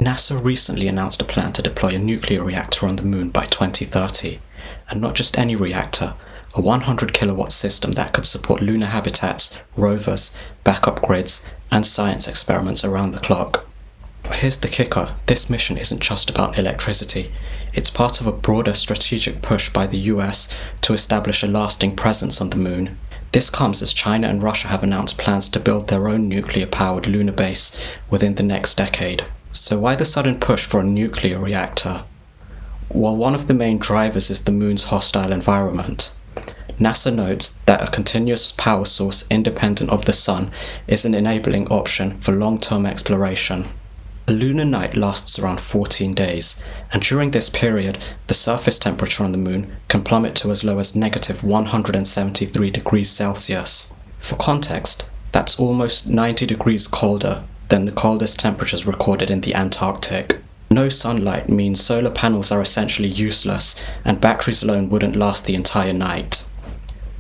NASA recently announced a plan to deploy a nuclear reactor on the moon by 2030, and not just any reactor, a 100 kilowatt system that could support lunar habitats, rovers, backup grids, and science experiments around the clock. But here's the kicker, this mission isn't just about electricity, it's part of a broader strategic push by the US to establish a lasting presence on the moon. This comes as China and Russia have announced plans to build their own nuclear-powered lunar base within the next decade. So why the sudden push for a nuclear reactor? Well, one of the main drivers is the moon's hostile environment. NASA notes that a continuous power source independent of the sun is an enabling option for long-term exploration. A lunar night lasts around 14 days, and during this period, the surface temperature on the moon can plummet to as low as negative 173 degrees Celsius. For context, that's almost 90 degrees colder than the coldest temperatures recorded in the Antarctic. No sunlight means solar panels are essentially useless, and batteries alone wouldn't last the entire night.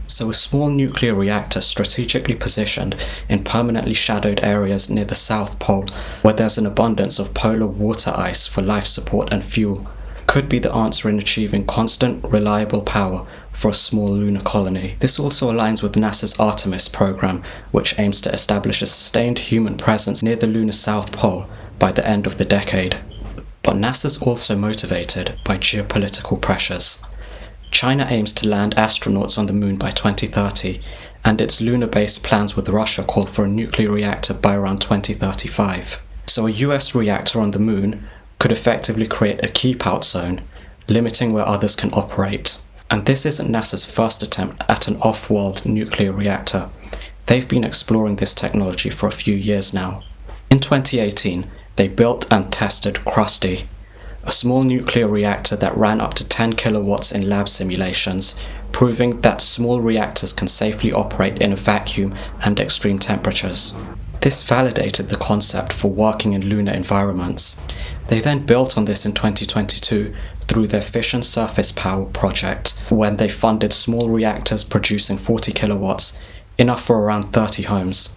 So a small nuclear reactor strategically positioned in permanently shadowed areas near the South Pole, where there's an abundance of polar water ice for life support and fuel, could be the answer in achieving constant, reliable power for a small lunar colony. This also aligns with NASA's Artemis program, which aims to establish a sustained human presence near the lunar South Pole by the end of the decade. But NASA's also motivated by geopolitical pressures. China aims to land astronauts on the moon by 2030, and its lunar-based plans with Russia call for a nuclear reactor by around 2035. So a US reactor on the moon could effectively create a keep-out zone, limiting where others can operate. And this isn't NASA's first attempt at an off-world nuclear reactor. They've been exploring this technology for a few years now. In 2018, they built and tested Krusty, a small nuclear reactor that ran up to 10 kilowatts in lab simulations, proving that small reactors can safely operate in a vacuum and extreme temperatures. This validated the concept for working in lunar environments. They then built on this in 2022 through their fission surface power project, when they funded small reactors producing 40 kilowatts, enough for around 30 homes.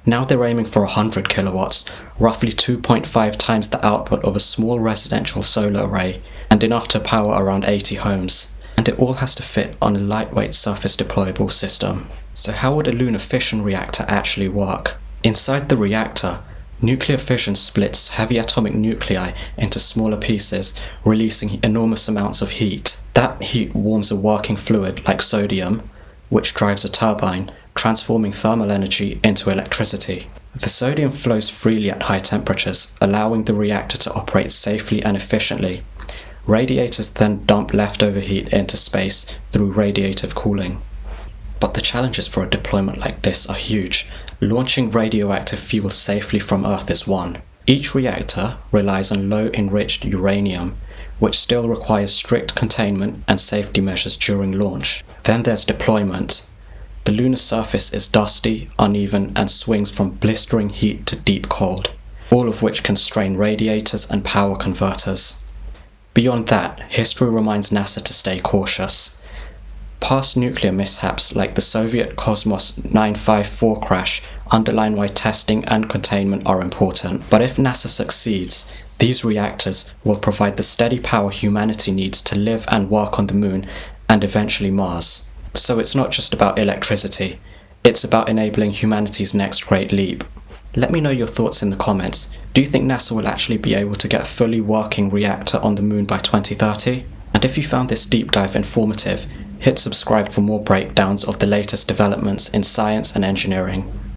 Now they're aiming for 100 kilowatts, roughly 2.5 times the output of a small residential solar array, and enough to power around 80 homes. And it all has to fit on a lightweight surface deployable system. So how would a lunar fission reactor actually work? Inside the reactor, nuclear fission splits heavy atomic nuclei into smaller pieces, releasing enormous amounts of heat. That heat warms a working fluid like sodium, which drives a turbine, transforming thermal energy into electricity. The sodium flows freely at high temperatures, allowing the reactor to operate safely and efficiently. Radiators then dump leftover heat into space through radiative cooling. But the challenges for a deployment like this are huge. Launching radioactive fuel safely from Earth is one. Each reactor relies on low-enriched uranium, which still requires strict containment and safety measures during launch. Then there's deployment. The lunar surface is dusty, uneven, and swings from blistering heat to deep cold, all of which can strain radiators and power converters. Beyond that, history reminds NASA to stay cautious. Past nuclear mishaps like the Soviet Cosmos 954 crash underline why testing and containment are important. But if NASA succeeds, these reactors will provide the steady power humanity needs to live and work on the moon and eventually Mars. So it's not just about electricity, it's about enabling humanity's next great leap. Let me know your thoughts in the comments. Do you think NASA will actually be able to get a fully working reactor on the moon by 2030? And if you found this deep dive informative, hit subscribe for more breakdowns of the latest developments in science and engineering.